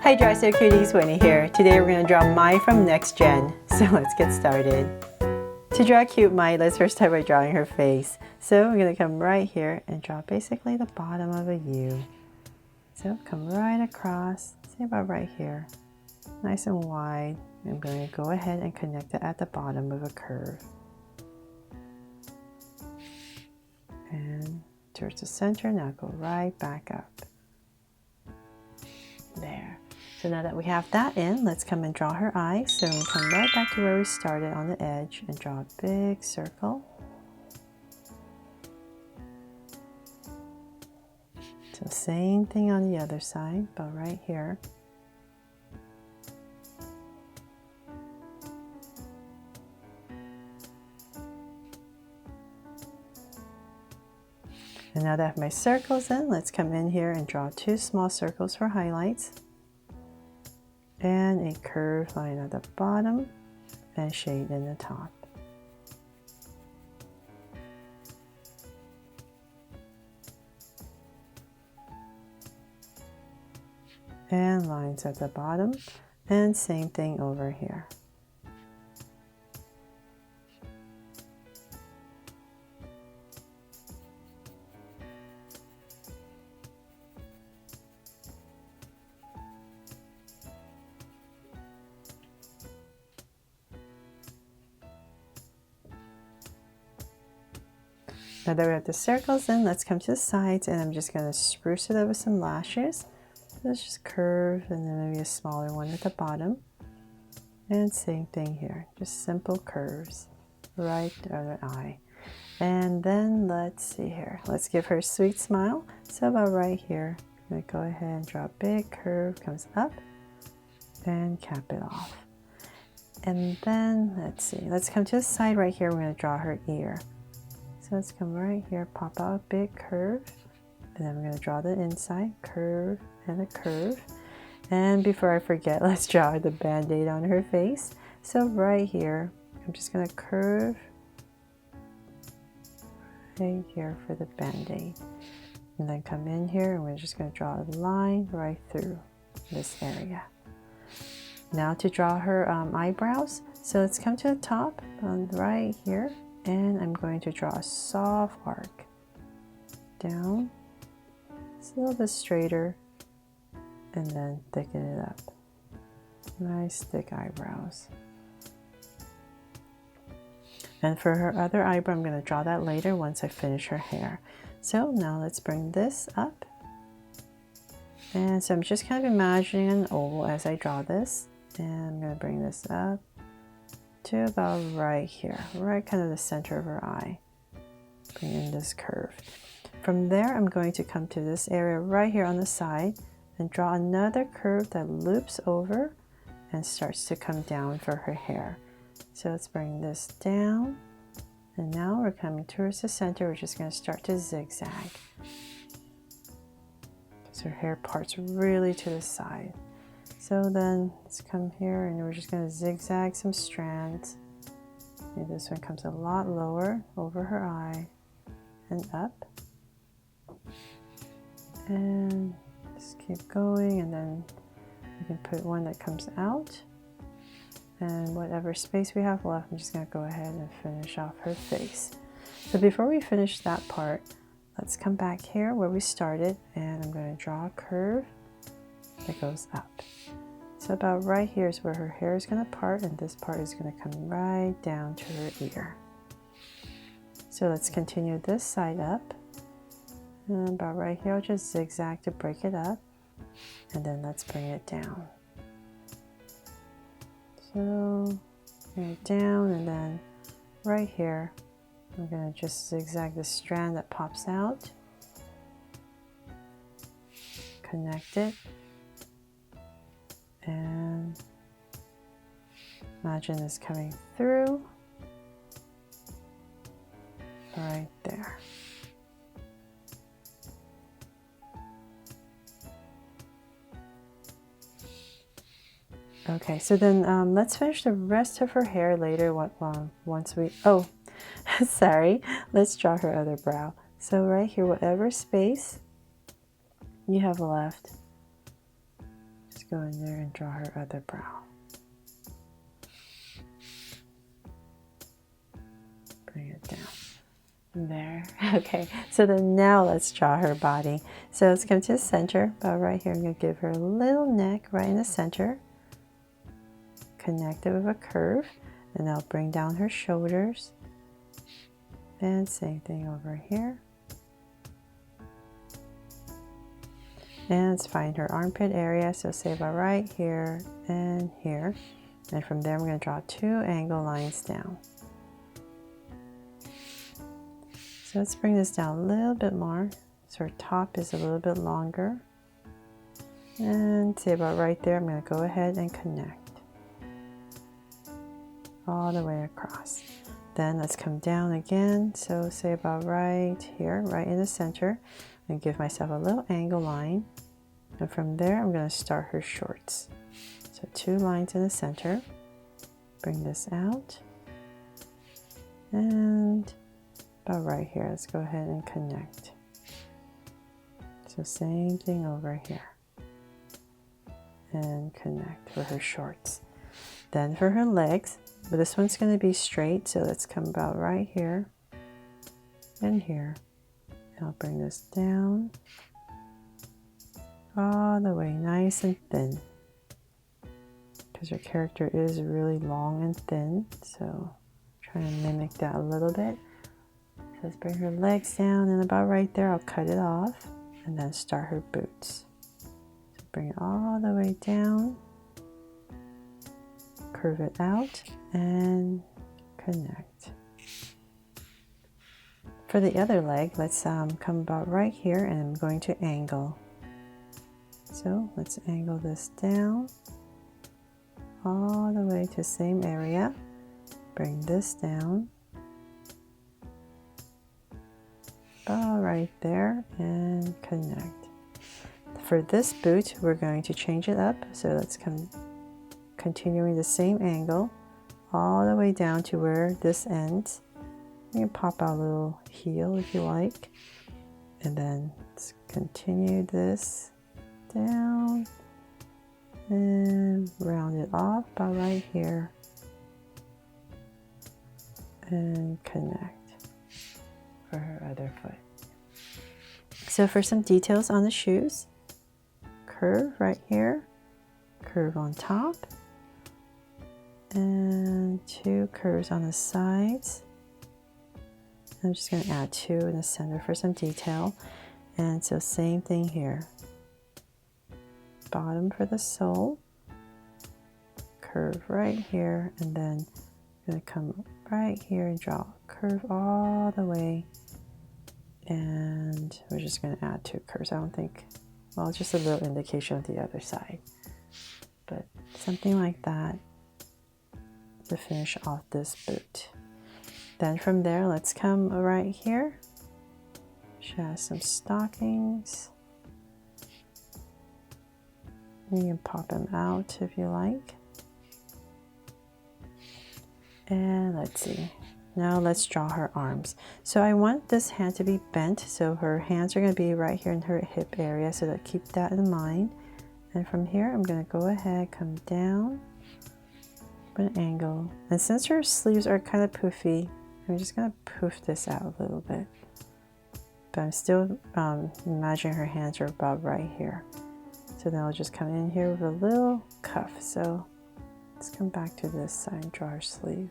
Hi Draw So Cuties, Winnie here. Today we're going to draw Mai from Next Gen. So let's get started. To draw cute Mai, let's first start by drawing her face. So we're going to come right here and draw basically the bottom of a U. So come right across, say about right here. Nice and wide. I'm going to go ahead and connect it at the bottom with a curve. And towards the center, now go right back up. There. So now that we have that in, let's come and draw her eyes. So we come right back to where we started on the edge and draw a big circle. So same thing on the other side, but right here. And now that I have my circles in, let's come in here and draw two small circles for highlights. And a curved line at the bottom and shade in the top. And lines at the bottom, and same thing over here. Now that we have the circles in, let's come to the sides, and I'm just going to spruce it up with some lashes. Let's just curve, and then maybe a smaller one at the bottom. And same thing here, just simple curves, right other eye. And then let's see here, let's give her a sweet smile. So about right here, I'm going to go ahead and draw a big curve, comes up, and cap it off. And then let's see, let's come to the side right here, we're going to draw her ear. So let's come right here, pop out a big curve, and then we're going to draw the inside, curve and a curve. And before I forget, let's draw the band-aid on her face. So right here, I'm just going to curve right here for the band-aid. And then come in here, and we're just going to draw a line right through this area. Now to draw her eyebrows. So let's come to the top, right here. And I'm going to draw a soft arc down, it's a little bit straighter, and then thicken it up. Nice thick eyebrows. And for her other eyebrow, I'm going to draw that later once I finish her hair. So now let's bring this up. And so I'm just kind of imagining an oval as I draw this. And I'm going to bring this up to about right here, right kind of the center of her eye. Bring in this curve. From there, I'm going to come to this area right here on the side and draw another curve that loops over and starts to come down for her hair. So let's bring this down. And now we're coming towards the center. We're just going to start to zigzag. So her hair parts really to the side. So then let's come here and we're just going to zigzag some strands. Maybe this one comes a lot lower over her eye and up. And just keep going, and then we can put one that comes out. And whatever space we have left, I'm just going to go ahead and finish off her face. So before we finish that part, let's come back here where we started, and I'm going to draw a curve that goes up. So about right here is where her hair is going to part, and this part is going to come right down to her ear. So let's continue this side up. And about right here, I'll just zigzag to break it up. And then let's bring it down. So bring it down, and then right here, I'm going to just zigzag the strand that pops out. Connect it. And imagine this coming through right there. Okay, so then let's finish the rest of her hair later once we, oh, sorry, let's draw her other brow. So right here, whatever space you have left, go in there and draw her other brow. Bring it down. There. Okay, so then now let's draw her body. So let's come to the center, about right here. I'm going to give her a little neck right in the center. Connect it with a curve, and I'll bring down her shoulders. And same thing over here. And let's find her armpit area. So say about right here and here. And from there, I'm going to draw 2 angle lines down. So let's bring this down a little bit more. So her top is a little bit longer. And say about right there, I'm going to go ahead and connect all the way across. Then let's come down again. So say about right here, right in the center, and give myself a little angle line. And from there, I'm going to start her shorts. So 2 lines in the center. Bring this out. And about right here, let's go ahead and connect. So same thing over here. And connect for her shorts. Then for her legs, but this one's going to be straight, so let's come about right here and here. And I'll bring this down all the way nice and thin, because her character is really long and thin, so try to mimic that a little bit. So let's bring her legs down, and about right there I'll cut it off and then start her boots. So bring it all the way down, curve it out, and connect. For the other leg, let's come about right here, and I'm going to angle. So let's angle this down all the way to the same area. Bring this down. All right there, and connect. For this boot, we're going to change it up. So let's continuing the same angle all the way down to where this ends. You can pop out a little heel if you like. And then let's continue this down and round it off by right here and connect for her other foot. So for some details on the shoes, curve right here, curve on top, and 2 curves on the sides. I'm just going to add 2 in the center for some detail. And so same thing here. Bottom for the sole, curve right here, and then I'm going to come right here and draw a curve all the way. And we're just going to add 2 curves. I don't think, well, just a little indication of the other side. But something like that to finish off this boot. Then from there, let's come right here. She has some stockings. You can pop them out if you like. And let's see. Now let's draw her arms. So I want this hand to be bent, so her hands are going to be right here in her hip area, so that keep that in mind. And from here, I'm going to go ahead, come down, put an angle. And since her sleeves are kind of poofy, I'm just going to poof this out a little bit. But I'm still imagining her hands are about right here. So then I'll just come in here with a little cuff. So let's come back to this side and draw her sleeve.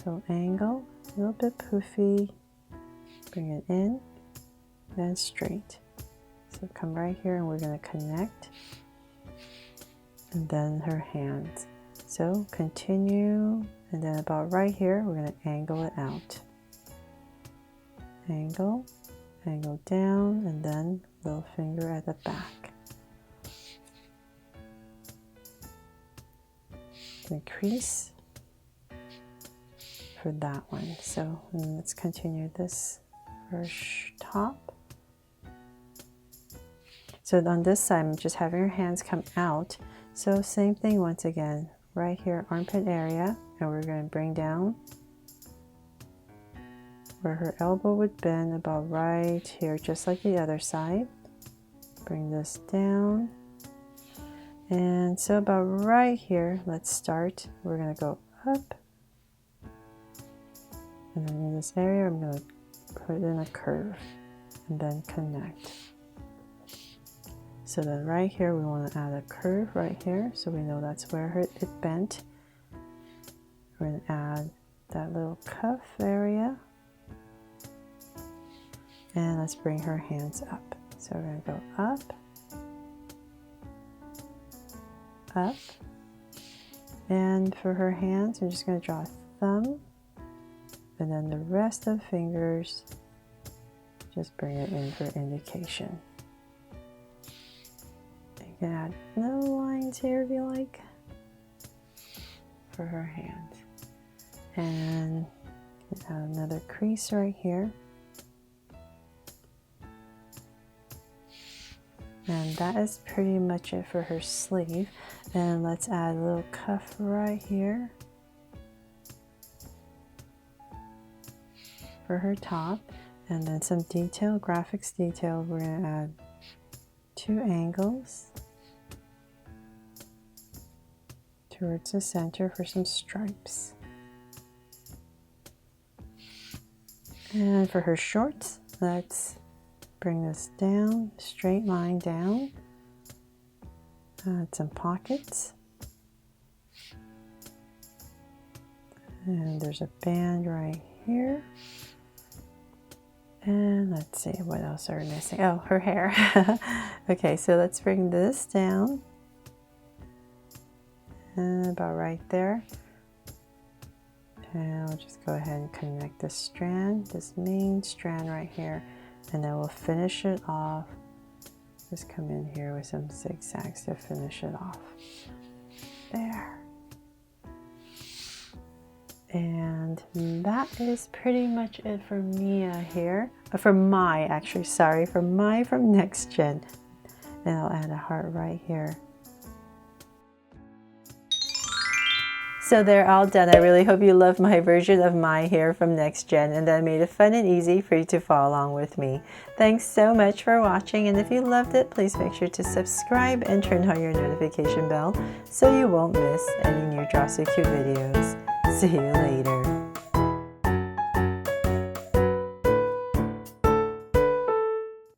So angle, a little bit poofy, bring it in, then straight. So come right here and we're going to connect. And then her hands. So continue, and then about right here, we're going to angle it out. Angle, angle down, and then little finger at the back. The crease for that one. So let's continue this first top. So on this side, I'm just having her hands come out. So same thing once again, right here, armpit area, and we're going to bring down where her elbow would bend about right here, just like the other side. Bring this down, And so about right here, let's start. We're gonna go up. And then in this area, I'm gonna put in a curve and then connect. So then right here, we want to add a curve right here, so we know that's where it bent. We're going to add that little cuff area. And let's bring her hands up. So we're going to go up. And for her hands, I'm just going to draw a thumb. And then the rest of the fingers, just bring it in for indication. You can add little lines here if you like for her hands. And add another crease right here. And that is pretty much it for her sleeve. And let's add a little cuff right here for her top. And then some detail, graphics detail, we're going to add 2 angles towards the center for some stripes. And for her shorts, let's bring this down, straight line down, add some pockets, and there's a band right here. And let's see, what else are we missing? Oh, her hair. Okay, so let's bring this down. And about right there. And I'll just go ahead and connect this strand, this main strand right here. And then we'll finish it off. Just come in here with some zigzags to finish it off. There. And that is pretty much it for Mia here. For Mai, actually, sorry, for Mai from Next Gen. And I'll add a heart right here. So they're all done. I really hope you love my version of Mai here from Next Gen and that I made it fun and easy for you to follow along with me. Thanks so much for watching, and if you loved it, please make sure to subscribe and turn on your notification bell so you won't miss any new Draw So Cute videos. See you later.